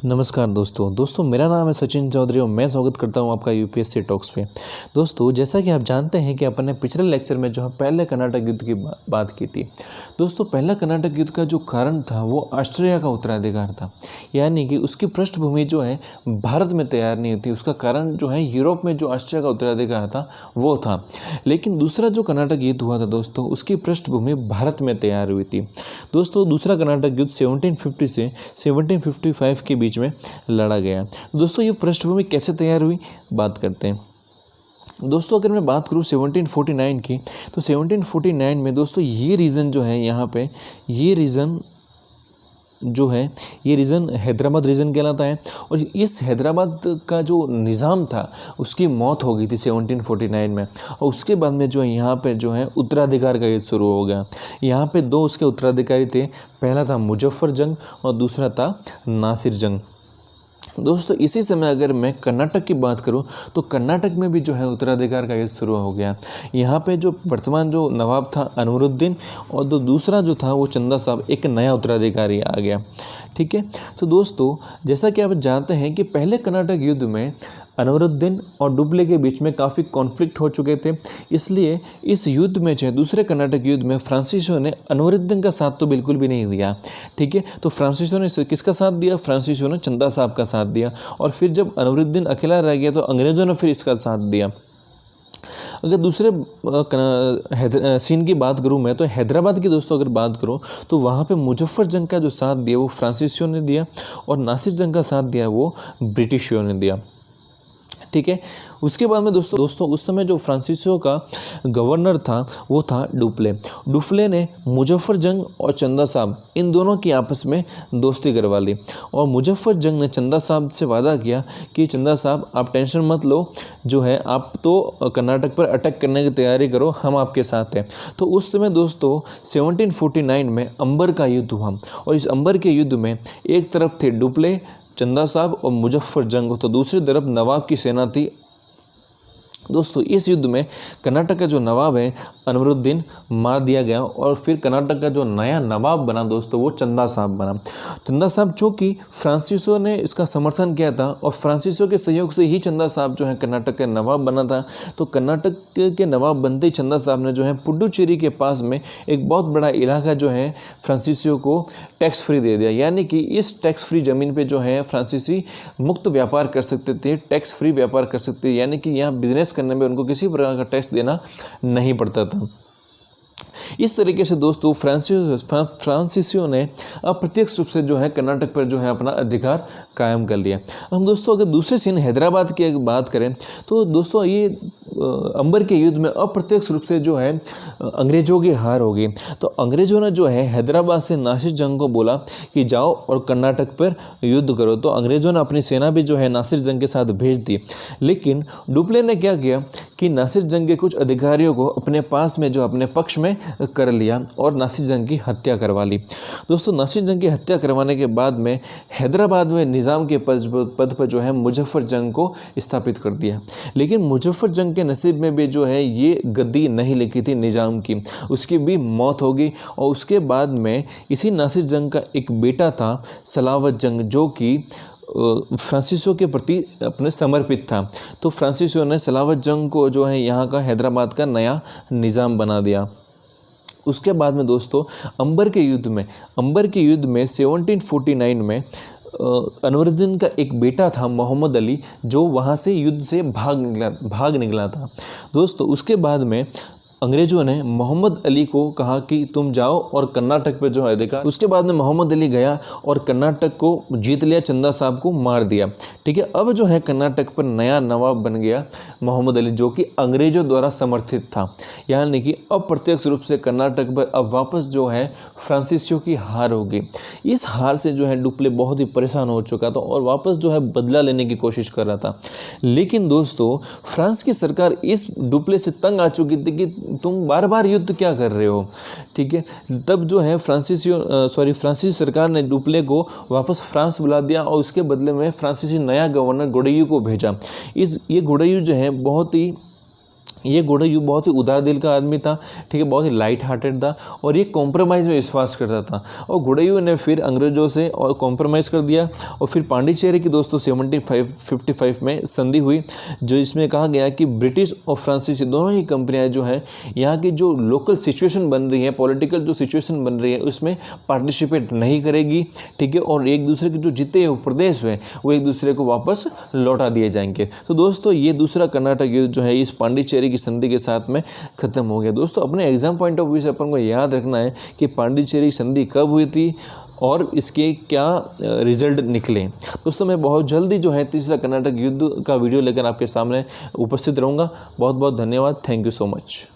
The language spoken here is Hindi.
नमस्कार दोस्तों मेरा नाम है सचिन चौधरी और मैं स्वागत करता हूं आपका यूपीएससी टॉक्स पे। दोस्तों जैसा कि आप जानते हैं कि अपन ने पिछले लेक्चर में जो है पहले कर्नाटक युद्ध की बात की थी। दोस्तों पहला कर्नाटक युद्ध का जो कारण था वो ऑस्ट्रिया का उत्तराधिकार था, यानी कि उसकी पृष्ठभूमि जो है भारत में तैयार नहीं थी। उसका कारण जो है यूरोप में जो ऑस्ट्रिया का उत्तराधिकार था वो था। लेकिन दूसरा जो कर्नाटक युद्ध हुआ था दोस्तों, उसकी पृष्ठभूमि भारत में तैयार हुई थी। दोस्तों दूसरा कर्नाटक युद्ध 1750 से 1755 के बीच में लड़ा गया। दोस्तों ये पृष्ठभूमि कैसे तैयार हुई बात करते हैं। दोस्तों अगर मैं बात करूं 1749 की, तो 1749 में दोस्तों ये रीज़न जो है यहाँ पे ये रीज़न हैदराबाद रीजन कहलाता है। और इस हैदराबाद का जो निज़ाम था उसकी मौत हो गई थी 1749 में। और उसके बाद में जो है यहाँ पे जो है उत्तराधिकार का युद्ध शुरू हो गया। यहाँ पे दो उसके उत्तराधिकारी थे, पहला था मुजफ्फर जंग और दूसरा था नासिर जंग। दोस्तों इसी समय अगर मैं कर्नाटक की बात करूं तो कर्नाटक में भी जो है उत्तराधिकार का युद्ध शुरू हो गया। यहाँ पे जो वर्तमान जो नवाब था अनवरुद्दीन और दूसरा जो था वो चंदा साहब, एक नया उत्तराधिकारी आ गया। ठीक है, तो दोस्तों जैसा कि आप जानते हैं कि पहले कर्नाटक युद्ध में अनवरुद्दीन और डुप्ले के बीच में काफ़ी कॉन्फ्लिक्ट हो चुके थे। इसलिए इस युद्ध में जो है दूसरे कर्नाटक युद्ध में फ्रांसीसियों ने अनवरुद्दीन का साथ तो बिल्कुल भी नहीं दिया। ठीक है, तो फ्रांसीसियों ने किसका साथ दिया? फ्रांसीसियों ने चंदा साहब का साथ दिया। और फिर जब अनवरुद्दीन अकेला रह गया तो अंग्रेज़ों ने फिर इसका साथ दिया। अगर दूसरे सीन की बात करूं मैं, तो हैदराबाद की दोस्तों अगर बात करूं तो वहाँ पे मुजफ्फर जंग का जो साथ दिया वो फ्रांसीसियों ने दिया और नासिर जंग का साथ दिया वो ब्रिटिशियों ने दिया। ठीक है, उसके बाद में दोस्तों उस समय जो फ्रांसीसियों का गवर्नर था वो था डुप्ले ने मुजफ्फर जंग और चंदा साहब इन दोनों की आपस में दोस्ती करवा ली। और मुजफ्फर जंग ने चंदा साहब से वादा किया कि चंदा साहब आप टेंशन मत लो, जो है आप तो कर्नाटक पर अटैक करने की तैयारी करो, हम आपके साथ हैं। तो उस समय दोस्तों 1749 में अंबर का युद्ध हुआ। और इस अंबर के युद्ध में एक तरफ थे डुप्ले, चंदा साहब और मुजफ्फर जंग, तो दूसरी तरफ नवाब की सेना थी। दोस्तों इस युद्ध में कर्नाटक का जो नवाब है अनवरुद्दीन मार दिया गया और फिर कर्नाटक का जो नया नवाब बना दोस्तों वो चंदा साहब बना। चंदा साहब चूँकि फ्रांसीसियों ने इसका समर्थन किया था और फ्रांसीसियों के सहयोग से ही चंदा साहब जो है कर्नाटक का नवाब बना था। तो कर्नाटक के नवाब बनते ही चंदा साहब ने जो है पुडुचेरी के पास में एक बहुत बड़ा इलाका जो है फ्रांसीसियों को टैक्स फ्री दे दिया। यानी कि इस टैक्स फ्री ज़मीन पर जो है फ्रांसीसी मुक्त व्यापार कर सकते थे, टैक्स फ्री व्यापार कर सकते थे, यानी कि यहाँ बिजनेस करने में उनको किसी प्रकार का टैक्स देना नहीं पड़ता था। इस तरीके से दोस्तों फ्रांसीसियों ने अप्रत्यक्ष रूप से जो है कर्नाटक पर जो है अपना अधिकार कायम कर लिया। हम दोस्तों अगर दूसरे सीन हैदराबाद की बात करें तो दोस्तों ये अंबर के युद्ध में अप्रत्यक्ष रूप से जो है अंग्रेज़ों की हार हो गई। तो अंग्रेज़ों ने जो है हैदराबाद से नासिर जंग को बोला कि जाओ और कर्नाटक पर युद्ध करो। तो अंग्रेज़ों ने अपनी सेना भी जो है नासिर जंग के साथ भेज दी। लेकिन डुप्ले ने क्या किया कि नासिर जंग के कुछ अधिकारियों को अपने पास में जो अपने पक्ष में कर लिया और नासिर जंग की हत्या करवा ली। दोस्तों नासिर जंग की हत्या करवाने के बाद में हैदराबाद में निज़ाम के पद पर जो है मुजफ्फर जंग को स्थापित कर दिया। लेकिन मुजफ्फर जंग के नसीब में भी जो है ये गद्दी नहीं लिखी थी निज़ाम की, उसकी भी मौत हो गई। और उसके बाद में इसी नासिर जंग का एक बेटा था सलावत जंग, जो कि फ्रांसीसियों के प्रति अपने समर्पित था। तो फ्रांसीसियों ने सलावत जंग को जो है यहाँ का हैदराबाद का नया निज़ाम बना दिया। उसके बाद में दोस्तों अंबर के युद्ध में 1749 में अनवरुद्दीन का एक बेटा था मोहम्मद अली, जो वहाँ से युद्ध से भाग निकला था। दोस्तों उसके बाद में अंग्रेज़ों ने मोहम्मद अली को कहा कि तुम जाओ और कर्नाटक पर जो है अधिकार। उसके बाद में मोहम्मद अली गया और कर्नाटक को जीत लिया, चंदा साहब को मार दिया। ठीक है, अब जो है कर्नाटक पर नया नवाब बन गया मोहम्मद अली, जो कि अंग्रेज़ों द्वारा समर्थित था। यानी कि अप्रत्यक्ष रूप से कर्नाटक पर अब वापस जो है फ्रांसीसियों की हार हो गई। इस हार से जो है डुप्ले बहुत ही परेशान हो चुका था और वापस जो है बदला लेने की कोशिश कर रहा था। लेकिन दोस्तों फ्रांस की सरकार इस डुप्ले से तंग आ चुकी थी कि तुम बार बार युद्ध क्या कर रहे हो। ठीक है, तब जो है फ्रांसीसी सरकार ने डुप्ले को वापस फ्रांस बुला दिया और उसके बदले में फ्रांसीसी नया गवर्नर गोडेयू को भेजा। ये गोडेयू जो है बहुत ही ये गुडयू बहुत ही उदार दिल का आदमी था, ठीक है, बहुत ही लाइट हार्टेड था और ये कॉम्प्रोमाइज़ में विश्वास करता था। और गुडयू ने फिर अंग्रेज़ों से और कॉम्प्रोमाइज़ कर दिया और फिर पांडिचेरी की दोस्तों 1755 में संधि हुई, जो इसमें कहा गया कि ब्रिटिश और फ्रांसीसी दोनों ही कंपनियां जो हैं यहाँ की जो लोकल सिचुएशन बन रही है, पॉलिटिकल जो सिचुएशन बन रही है उसमें पार्टिसिपेट नहीं करेगी, ठीक है, और एक दूसरे के जो जीते हुए प्रदेश हुए वो एक दूसरे को वापस लौटा दिए जाएंगे। तो दोस्तों ये दूसरा कर्नाटक युद्ध जो है इस पांडिचेरी की संधि के साथ में ख़त्म हो गया। दोस्तों अपने एग्जाम पॉइंट ऑफ व्यू से अपन को याद रखना है कि पांडिचेरी संधि कब हुई थी और इसके क्या रिजल्ट निकले। दोस्तों मैं बहुत जल्दी जो है तीसरा कर्नाटक युद्ध का वीडियो लेकर आपके सामने उपस्थित रहूँगा। बहुत बहुत धन्यवाद। Thank you so much.